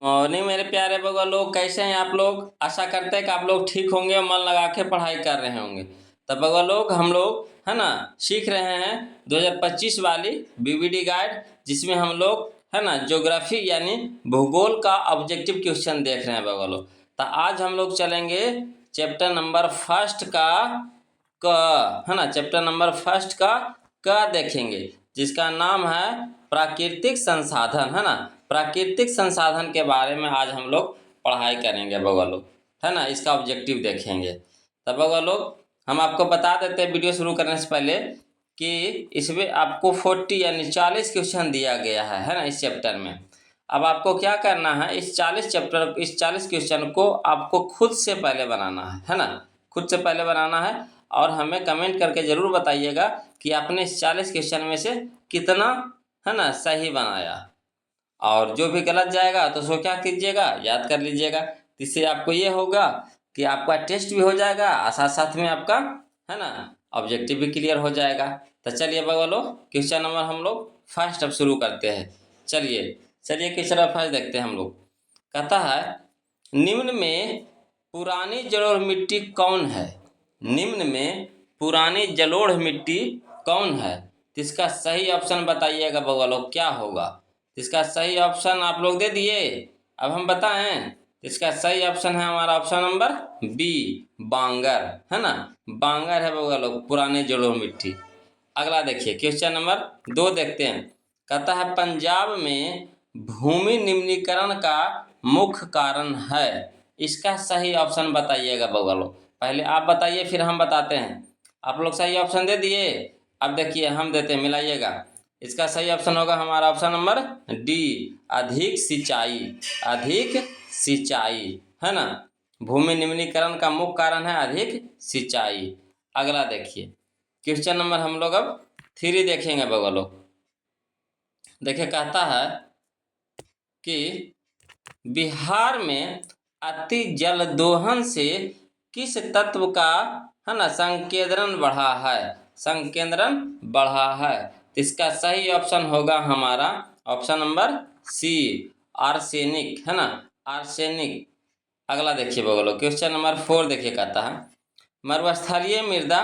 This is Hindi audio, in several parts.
मॉर्निंग मेरे प्यारे बगल लोग, कैसे हैं आप लोग। आशा करते हैं कि आप लोग ठीक होंगे और मन लगा के पढ़ाई कर रहे होंगे। तब बगल लोग हम लोग है ना सीख रहे हैं 2025 वाली बीबीडी गाइड, जिसमें हम लोग है ना ज्योग्राफी यानी भूगोल का ऑब्जेक्टिव क्वेश्चन देख रहे हैं बगल लोग। तो आज हम लोग चलेंगे चैप्टर नंबर फर्स्ट का है ना, चैप्टर नंबर फर्स्ट का देखेंगे, जिसका नाम है प्राकृतिक संसाधन। है ना, प्राकृतिक संसाधन के बारे में आज हम लोग पढ़ाई करेंगे बगल लोग, है ना। इसका ऑब्जेक्टिव देखेंगे। तब बगल लोग हम आपको बता देते हैं वीडियो शुरू करने से पहले कि इसमें आपको 40 यानी 40 क्वेश्चन दिया गया है ना, इस चैप्टर में। अब आपको क्या करना है, इस 40 क्वेश्चन को आपको खुद से पहले बनाना है ना, खुद से पहले बनाना है। और हमें कमेंट करके ज़रूर बताइएगा कि आपने इस 40 क्वेश्चन में से कितना है ना सही बनाया, और जो भी गलत जाएगा तो उसको क्या कीजिएगा, याद कर लीजिएगा। इससे आपको ये होगा कि आपका टेस्ट भी हो जाएगा और साथ साथ में आपका है ना ऑब्जेक्टिव भी क्लियर हो जाएगा। तो चलिए बगलो क्वेश्चन नंबर हम लोग फर्स्ट अब शुरू करते हैं। चलिए क्वेश्चन नंबर फर्स्ट देखते हैं हम लोग। कहता है, निम्न में पुरानी जलोढ़ मिट्टी कौन है। निम्न में पुरानी जलोढ़ मिट्टी कौन है। तो इसका सही ऑप्शन बताइएगा बगलो, क्या होगा। इसका सही ऑप्शन आप लोग दे दिए। अब हम बताएं, इसका सही ऑप्शन है हमारा ऑप्शन नंबर बी, बांगर। है ना, बांगर है बगलो पुराने जलोढ़ मिट्टी। अगला देखिए क्वेश्चन नंबर 2 देखते हैं। कहता है, पंजाब में भूमि निम्नीकरण का मुख्य कारण है। इसका सही ऑप्शन बताइएगा बगलो। पहले आप बताइए फिर हम बताते हैं। आप लोग सही ऑप्शन दे दिए। अब देखिए हम देते हैं, मिलाइएगा। इसका सही ऑप्शन होगा हमारा ऑप्शन नंबर डी, अधिक सिंचाई। अधिक सिंचाई है ना, भूमि निम्नीकरण का मुख्य कारण है अधिक सिंचाई। अगला देखिए क्वेश्चन नंबर हम लोग अब 3 देखेंगे बगलो। देखिए कहता है कि बिहार में अति जल दोहन से किस तत्व का है ना संकेंद्रण बढ़ा है। संकेंद्रण बढ़ा है। तो इसका सही ऑप्शन होगा हमारा ऑप्शन नंबर सी, आर्सेनिक। है ना, आर्सेनिक। अगला देखिए बगलो क्वेश्चन नंबर 4 देखिए। कहता है, मरुस्थलीय मृदा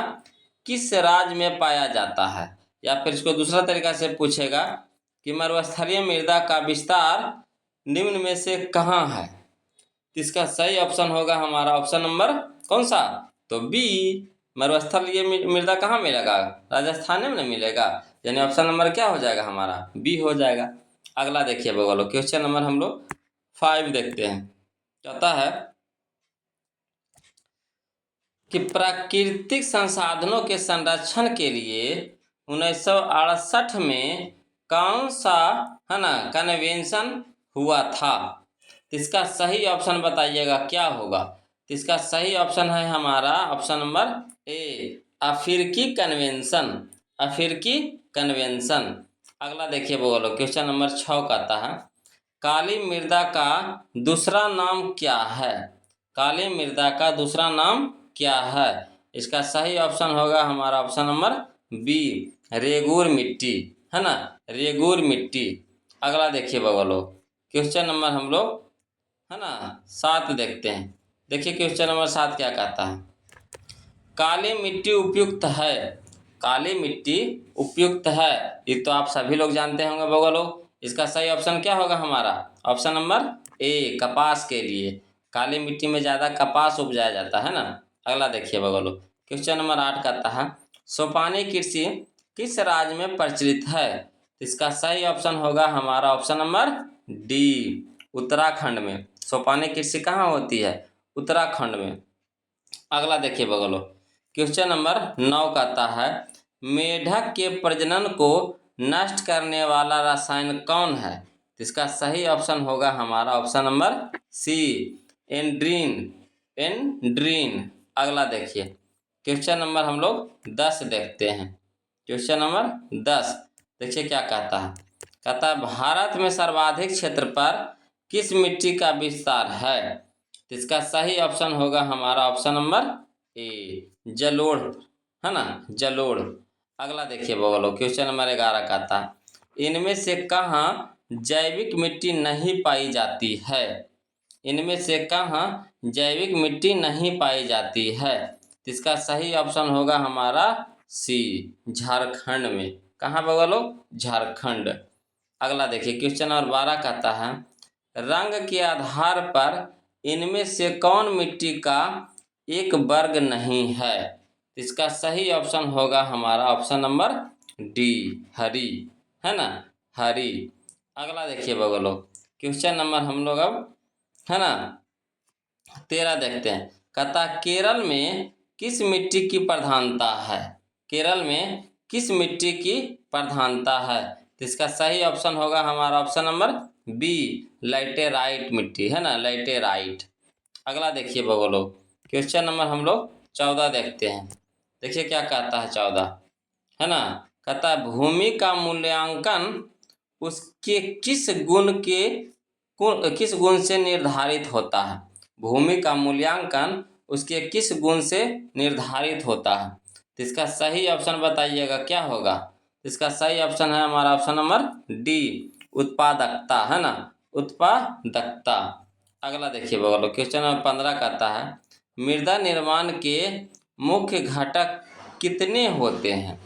किस राज्य में पाया जाता है। या फिर इसको दूसरा तरीका से पूछेगा कि मरुस्थलीय मृदा का विस्तार निम्न में से कहाँ है। इसका सही ऑप्शन होगा हमारा ऑप्शन नंबर कौन सा, तो बी, मरुस्थलीय मृदा कहाँ मिलेगा, राजस्थान में मिलेगा। यानी ऑप्शन नंबर क्या हो जाएगा हमारा, बी हो जाएगा। अगला देखिए बगलो क्वेश्चन नंबर हम लोग 5 देखते हैं। कहता है कि प्राकृतिक संसाधनों के संरक्षण के लिए 1968 में कौन सा है ना कन्वेंशन हुआ था। इसका सही ऑप्शन बताइएगा क्या होगा। तो इसका सही ऑप्शन है हमारा ऑप्शन नंबर ए, अफ्रीकी कन्वेंशन। अफ्रीकी कन्वेंशन। अगला देखिए बोलो क्वेश्चन नंबर 6 कहता है, काली मृदा का दूसरा नाम क्या है। काली मृदा का दूसरा नाम क्या है। इसका सही ऑप्शन होगा हमारा ऑप्शन नंबर बी, रेगूर मिट्टी। है ना, रेगूर मिट्टी। अगला देखिए बगलो क्वेश्चन नंबर हम लोग है ना 7 देखते हैं। देखिए क्वेश्चन नंबर 7 क्या कहता है, काली मिट्टी उपयुक्त है। काली मिट्टी उपयुक्त है, ये तो आप सभी लोग जानते होंगे बगलो। इसका सही ऑप्शन क्या होगा हमारा ऑप्शन नंबर ए, कपास के लिए। काली मिट्टी में ज़्यादा कपास उपजाया जाता है ना। अगला देखिए बगलो क्वेश्चन नंबर 8 कहता है, सोपानी कृषि किस राज्य में प्रचलित है। इसका सही ऑप्शन होगा हमारा ऑप्शन नंबर डी, उत्तराखंड में। सोपानी कृषि कहाँ होती है, उत्तराखंड में। अगला देखिए बगलो क्वेश्चन नंबर 9 कहता है, मेढक के प्रजनन को नष्ट करने वाला रसायन कौन है। इसका सही ऑप्शन होगा हमारा ऑप्शन नंबर सी, एंड्रीन। एंड्रीन। अगला देखिए क्वेश्चन नंबर हम लोग 10 देखते हैं। क्वेश्चन नंबर 10 देखिए क्या कहता है। कहता है, भारत में सर्वाधिक क्षेत्र पर किस मिट्टी का विस्तार है। इसका सही ऑप्शन होगा हमारा ऑप्शन नंबर ए, जलोढ़। है ना, जलोढ़। अगला देखिए बगलो क्वेश्चन नंबर 11 कहता है, इनमें से कहाँ जैविक मिट्टी नहीं पाई जाती है? इनमें से कहाँ जैविक मिट्टी नहीं पाई जाती है? तो इसका सही ऑप्शन होगा हमारा सी, झारखंड में। कहाँ पे बोलो? झारखंड। अगला देखिए, क्वेश्चन नंबर 12 कहता है, रंग के आधार पर इनमें से कौन मिट्टी का एक वर्ग नहीं है? इसका सही ऑप्शन होगा हमारा ऑप्शन नंबर डी, हरी, है ना, हरी। अगला देखिए बगलो, क्वेश्चन नंबर हम लोग अब, है ना, 13 देखते हैं। कहता केरल में किस मिट्टी की प्रधानता है? केरल में किस मिट्टी की प्रधानता है? तो इसका सही ऑप्शन होगा हमारा ऑप्शन नंबर बी, लैटेराइट मिट्टी, है ना, लैटेराइट। अगला देखिए बगलो, क्वेश्चन नंबर हम लोग 14 देखते हैं। देखिए क्या कहता है 14, है ना, कहता है भूमि का मूल्यांकन उसके किस गुण से निर्धारित होता है? भूमि का मूल्यांकन उसके किस गुण से निर्धारित होता है? तो इसका सही ऑप्शन बताइएगा क्या होगा? इसका सही ऑप्शन है हमारा ऑप्शन नंबर डी, उत्पादकता, है ना, उत्पादकता। अगला देखिए बगलो, क्वेश्चन नंबर 15 कहता है, मृदा निर्माण के मुख्य घटक कितने होते हैं?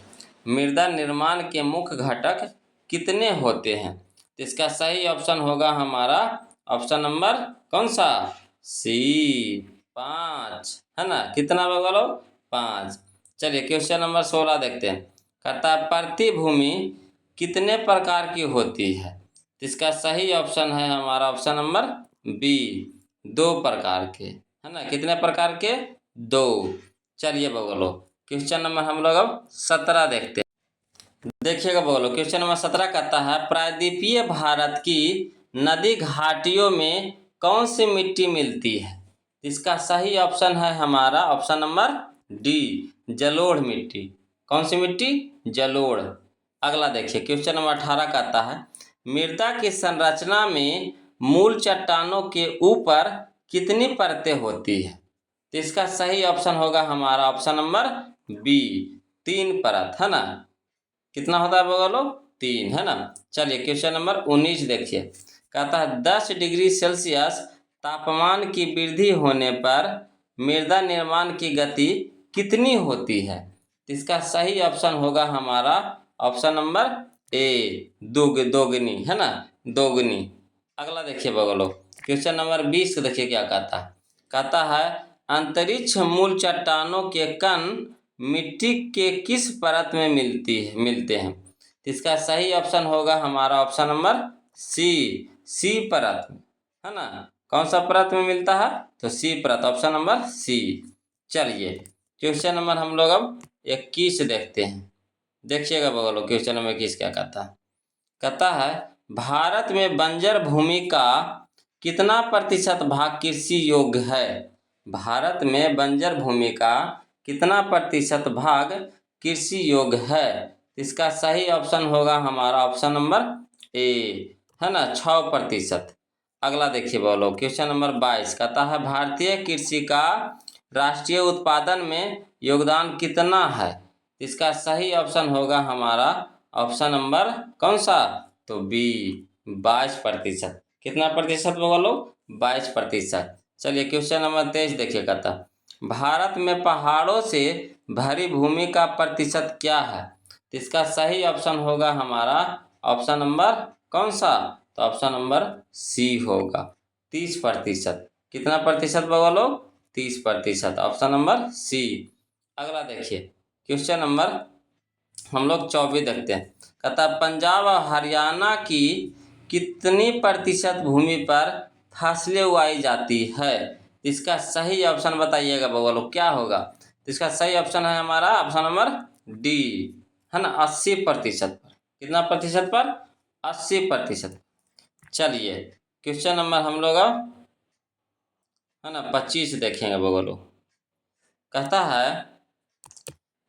मृदा निर्माण के मुख्य घटक कितने होते हैं? तो इसका सही ऑप्शन होगा हमारा ऑप्शन नंबर कौन सा? सी, 5, है ना। कितना बगलो? 5। चलिए क्वेश्चन नंबर 16 देखते हैं। कहता है प्रतिभूमि कितने प्रकार की होती है? तो इसका सही ऑप्शन है हमारा ऑप्शन नंबर बी, 2 प्रकार के, है ना। कितने प्रकार के? 2। चलिए बगलो, क्वेश्चन नंबर हम लोग अब 17 देखते हैं। देखिएगा बगलो, क्वेश्चन नंबर 17 कहता है प्रायद्वीपीय भारत की नदी घाटियों में कौन सी मिट्टी मिलती है? इसका सही ऑप्शन है हमारा ऑप्शन नंबर डी, जलोढ़ मिट्टी। कौन सी मिट्टी? जलोढ़। अगला देखिए, क्वेश्चन नंबर 18 कहता है मृदा की संरचना में मूल चट्टानों के ऊपर कितनी परतें होती है? तो इसका सही ऑप्शन होगा हमारा ऑप्शन नंबर बी, 3 परत, है ना। कितना होता है बगलो? 3, है ना। चलिए क्वेश्चन नंबर 19 देखिए। कहता है 10 डिग्री सेल्सियस तापमान की वृद्धि होने पर मृदा निर्माण की गति कितनी होती है? इसका सही ऑप्शन होगा हमारा ऑप्शन नंबर ए, दोगुनी, है ना, दोगुनी। अगला देखिए बगलो, क्वेश्चन नंबर 20 देखिए क्या कहता है। कहता है अंतरिक्ष मूल चट्टानों के कण मिट्टी के किस परत में मिलते हैं? इसका सही ऑप्शन होगा हमारा ऑप्शन नंबर सी परत में, है ना। कौन सा परत में मिलता है? तो सी परत, ऑप्शन नंबर सी। चलिए क्वेश्चन नंबर हम लोग अब 21 देखते हैं। देखिएगा बगलो, क्वेश्चन नंबर 21 क्या कहता है। कहता है भारत में बंजर भूमि का कितना प्रतिशत भाग कृषि योग्य है? भारत में बंजर भूमि का कितना प्रतिशत भाग कृषि योग्य है? इसका सही ऑप्शन होगा हमारा ऑप्शन नंबर ए, है ना, 6%। अगला देखिए बोलो, क्वेश्चन नंबर 22 कहता है भारतीय कृषि का राष्ट्रीय उत्पादन में योगदान कितना है? इसका सही ऑप्शन होगा हमारा ऑप्शन नंबर कौन सा? तो बी, 22%। कितना प्रतिशत बोलो? 22%। चलिए क्वेश्चन नंबर 23 देखिए, कहता भारत में पहाड़ों से भरी भूमि का प्रतिशत क्या है? तो इसका सही ऑप्शन होगा हमारा ऑप्शन नंबर कौन सा? तो ऑप्शन नंबर सी होगा, 30%। कितना प्रतिशत बोलो? 30%, ऑप्शन नंबर सी। अगला देखिए, क्वेश्चन नंबर हम लोग 24 देखते हैं। कहता पंजाब और हरियाणा की कितनी प्रतिशत भूमि पर फसलें उगाई जाती है? इसका सही ऑप्शन बताइएगा बगलो, क्या होगा? तो इसका सही ऑप्शन है हमारा ऑप्शन नंबर डी, है ना, 80% पर। कितना प्रतिशत पर? 80%। चलिए क्वेश्चन नंबर हम लोग है ना 25 देखेंगे बगलो। कहता है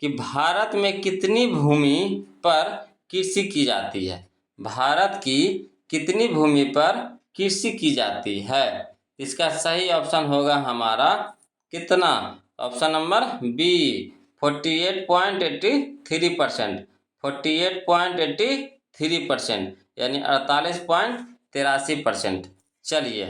कि भारत में कितनी भूमि पर कृषि की जाती है? भारत की कितनी भूमि पर कृषि की जाती है? इसका सही ऑप्शन होगा हमारा कितना? Option number B, 48.83%। 48.83%। यानी 48.83%। चलिए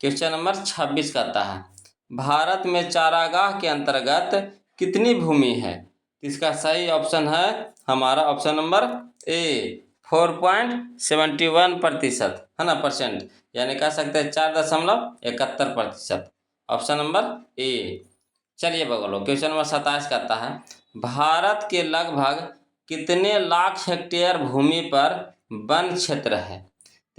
क्वेश्चन नंबर 26 कहता है भारत में चारागाह के अंतर्गत कितनी भूमि है? इसका सही ऑप्शन है हमारा ऑप्शन नंबर ए 4.71% है ना परसेंट, यानी कह सकते हैं 4.71%। Option number A. चलिए बगलो क्वेश्चन नंबर 27 कहता है भारत के लगभग कितने लाख हेक्टेयर भूमि पर वन क्षेत्र है?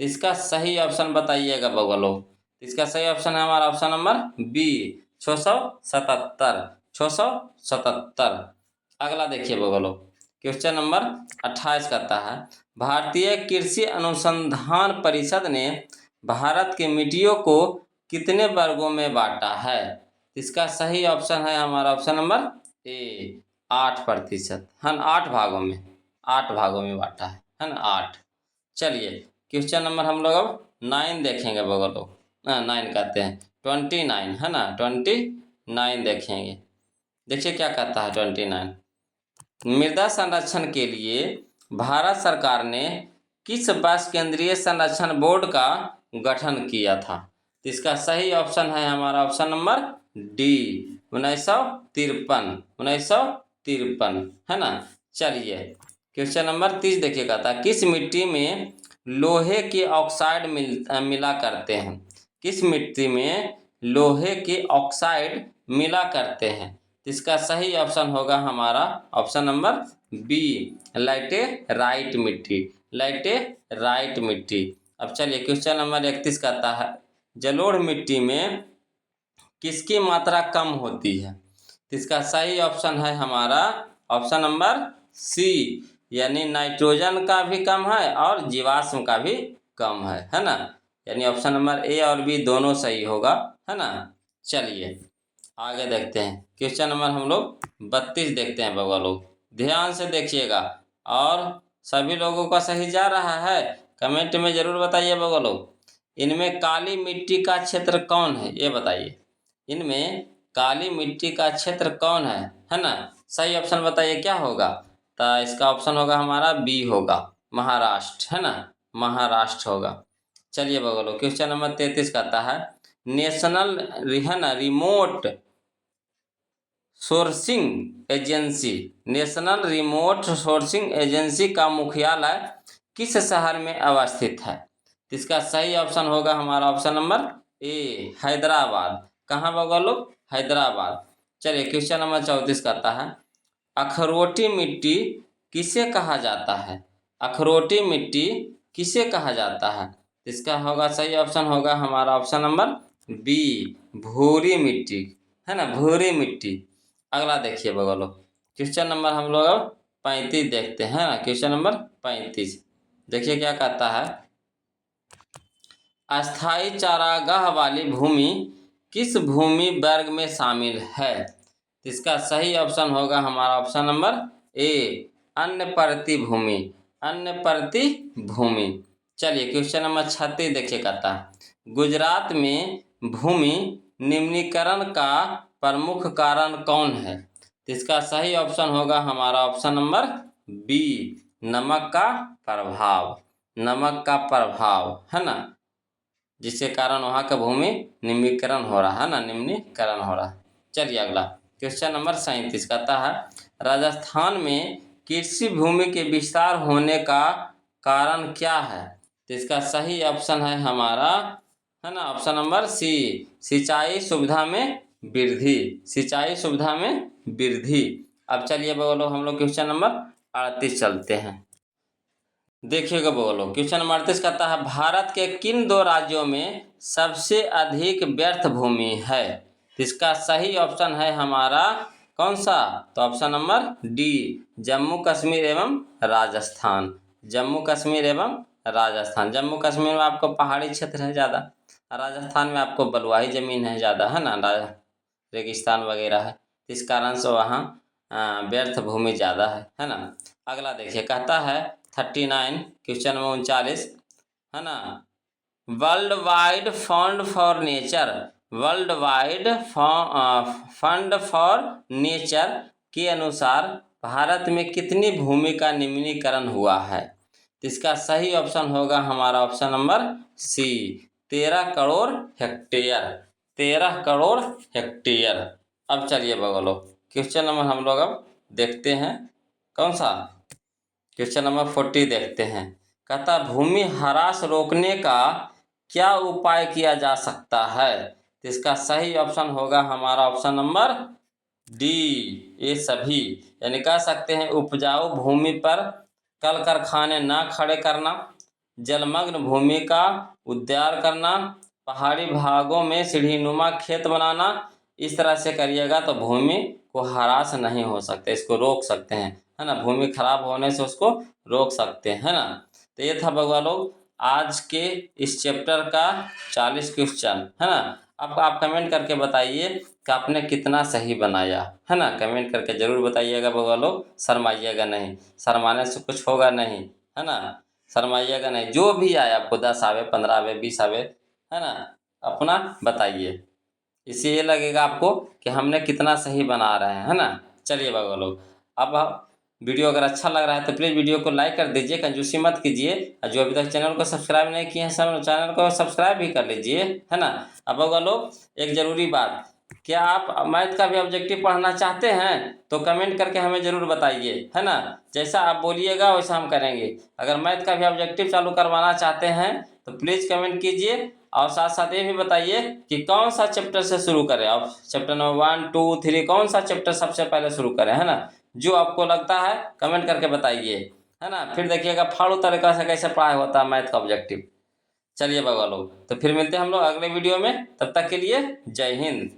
तो इसका सही ऑप्शन बताइएगा बगलो। इसका सही ऑप्शन है हमारा ऑप्शन नंबर बी 677। अगला देखिए बगलो क्वेश्चन नंबर 28 कहता है भारतीय कृषि अनुसंधान परिषद ने भारत के मिट्टियों को कितने वर्गों में बांटा है? इसका सही ऑप्शन है हमारा ऑप्शन नंबर ए 8%। है ना 8 भागों में, 8 भागों में बांटा है ना 8। चलिए क्वेश्चन नंबर हम लोग अब 9 देखेंगे बगलो। 9 कहते हैं 29 है ना 29 देखेंगे। देखिए क्या कहता है 29। मृदा संरक्षण के लिए भारत सरकार ने किस वर्ष केंद्रीय संरक्षण बोर्ड का गठन किया था? इसका सही ऑप्शन है हमारा ऑप्शन नंबर डी 1953 है ना। चलिए क्वेश्चन नंबर 30 देखिएगा था किस मिट्टी में लोहे के ऑक्साइड मिला करते हैं? किस मिट्टी में लोहे के ऑक्साइड मिला करते हैं? इसका सही ऑप्शन होगा हमारा ऑप्शन नंबर बी लैटेराइट मिट्टी। अब चलिए क्वेश्चन नंबर 31 कहता है जलोढ़ मिट्टी में किसकी मात्रा कम होती है? इसका सही ऑप्शन है हमारा ऑप्शन नंबर सी, यानी नाइट्रोजन का भी कम है और जीवाश्म का भी कम है ना। यानी ऑप्शन नंबर ए और बी दोनों सही होगा है ना। चलिए आगे देखते हैं क्वेश्चन नंबर हम लोग 32 देखते हैं बबा लोग, ध्यान से देखिएगा और सभी लोगों का सही जा रहा है कमेंट में जरूर बताइए बबा लोग। इनमें काली मिट्टी का क्षेत्र कौन है ये बताइए। इनमें काली मिट्टी का क्षेत्र कौन है ना। सही ऑप्शन बताइए क्या होगा? तो इसका ऑप्शन होगा हमारा बी होगा महाराष्ट्र है ना, महाराष्ट्र होगा। चलिए बगलो क्वेश्चन नंबर 33 कहता है नेशनल रिमोट सोर्सिंग एजेंसी का मुख्यालय किस शहर में अवस्थित है? इसका सही ऑप्शन होगा हमारा ऑप्शन नंबर ए हैदराबाद। कहाँ बगलो? हैदराबाद। चलिए क्वेश्चन नंबर 34 कहता है अखरोटी मिट्टी किसे कहा जाता है? अखरोटी मिट्टी किसे कहा जाता है? इसका होगा सही ऑप्शन होगा हमारा ऑप्शन नंबर बी भूरी मिट्टी है ना, भूरी मिट्टी। अगला देखिए बगलो क्वेश्चन नंबर हम लोग अब 35 देखते हैं ना। क्वेश्चन नंबर 35 देखिए क्या कहता है अस्थाई चारागाह वाली भूमि किस भूमि वर्ग में शामिल है? इसका सही ऑप्शन होगा हमारा ऑप्शन नंबर ए अन्य परती भूमि। चलिए क्वेश्चन नंबर 36 देखिए कहता है गुजरात में भूमि निम्नीकरण का प्रमुख कारण कौन है? इसका सही ऑप्शन होगा हमारा ऑप्शन नंबर बी नमक का प्रभाव है ना, जिसके कारण वहाँ का भूमि निम्नीकरण हो रहा है ना, निम्नीकरण हो रहा है। चलिए अगला क्वेश्चन नंबर 37 कहता है राजस्थान में कृषि भूमि के विस्तार होने का कारण क्या है? तो इसका सही ऑप्शन है हमारा है ना ऑप्शन नंबर सी सिंचाई सुविधा में वृद्धि। अब चलिए बोलो हम लोग क्वेश्चन नंबर 38 चलते हैं। देखिएगा बोलो क्वेश्चन नंबर 38 कहता है भारत के किन 2 राज्यों में सबसे अधिक व्यर्थ भूमि है? इसका सही ऑप्शन है हमारा कौन सा? तो option number D Jammu Kashmir एवं राजस्थान। जम्मू कश्मीर में आपको पहाड़ी क्षेत्र है ज़्यादा, राजस्थान में आपको बलुआही ज़मीन है ज़्यादा है ना, रेगिस्तान वगैरह है, इस कारण से वहाँ व्यर्थ भूमि ज़्यादा है ना। अगला देखिए कहता है 39 क्वेश्चन नंबर 39 है ना world wide fund for nature के अनुसार भारत में कितनी भूमि का निम्नीकरण हुआ है? तो इसका सही ऑप्शन होगा हमारा option number C, 13 crore hectare. 13 crore hectare. अब चलिए बगलो क्वेश्चन नंबर हम लोग अब देखते हैं, कौन सा क्वेश्चन नंबर 40 देखते हैं। कहता भूमि ह्रास रोकने का क्या उपाय किया जा सकता है? तो इसका सही ऑप्शन होगा हमारा ऑप्शन नंबर डी, ये सभी। यानी कह सकते हैं उपजाऊ भूमि पर कल कारखाने ना खड़े करना, जलमग्न भूमि का उद्धार करना, पहाड़ी भागों में सीढ़ीनुमा खेत बनाना। इस तरह से करिएगा तो भूमि को ह्रास नहीं हो सकते, इसको रोक सकते हैं, है ना। भूमि खराब होने से उसको रोक सकते हैं, है ना। तो ये था बगवा लोग आज के इस चैप्टर का 40 क्वेश्चन, है ना। अब आप कमेंट करके बताइए कि आपने कितना सही बनाया, है ना। कमेंट करके ज़रूर बताइएगा बगवा लोग, शर्माइएगा नहीं, शर्माने से कुछ होगा नहीं, है ना। शर्माइएगा नहीं, जो भी आए आपको 10 आवे 15 आवे 20 आवे, है ना, अपना बताइए। इससे ये लगेगा आपको कि हमने कितना सही बना रहे हैं, है ना। चलिए बगवा लोग, अब वीडियो अगर अच्छा लग रहा है तो प्लीज़ वीडियो को लाइक कर दीजिए, कंजूसी मत कीजिए। और जो अभी तक चैनल को सब्सक्राइब नहीं किए हैं सब चैनल को सब्सक्राइब भी कर लीजिए, है ना। अब बगवा लोग एक ज़रूरी बात, क्या आप मैथ का भी ऑब्जेक्टिव पढ़ना चाहते हैं तो कमेंट करके हमें ज़रूर बताइए, है ना। जैसा आप बोलिएगा वैसा हम करेंगे। अगर मैथ का भी ऑब्जेक्टिव चालू करवाना चाहते हैं तो प्लीज़ कमेंट कीजिए, और साथ साथ ये भी बताइए कि कौन सा चैप्टर से शुरू करें। आप चैप्टर नंबर 1 2 3 कौन सा चैप्टर सबसे पहले शुरू करें, है ना। जो आपको लगता है कमेंट करके बताइए, है ना। फिर देखिएगा फाड़ू तरीका से कैसे पढ़ाई होता है मैथ का ऑब्जेक्टिव। चलिए बगवा लोग, तो फिर मिलते हैं हम लोग अगले वीडियो में, तब तक के लिए जय हिंद।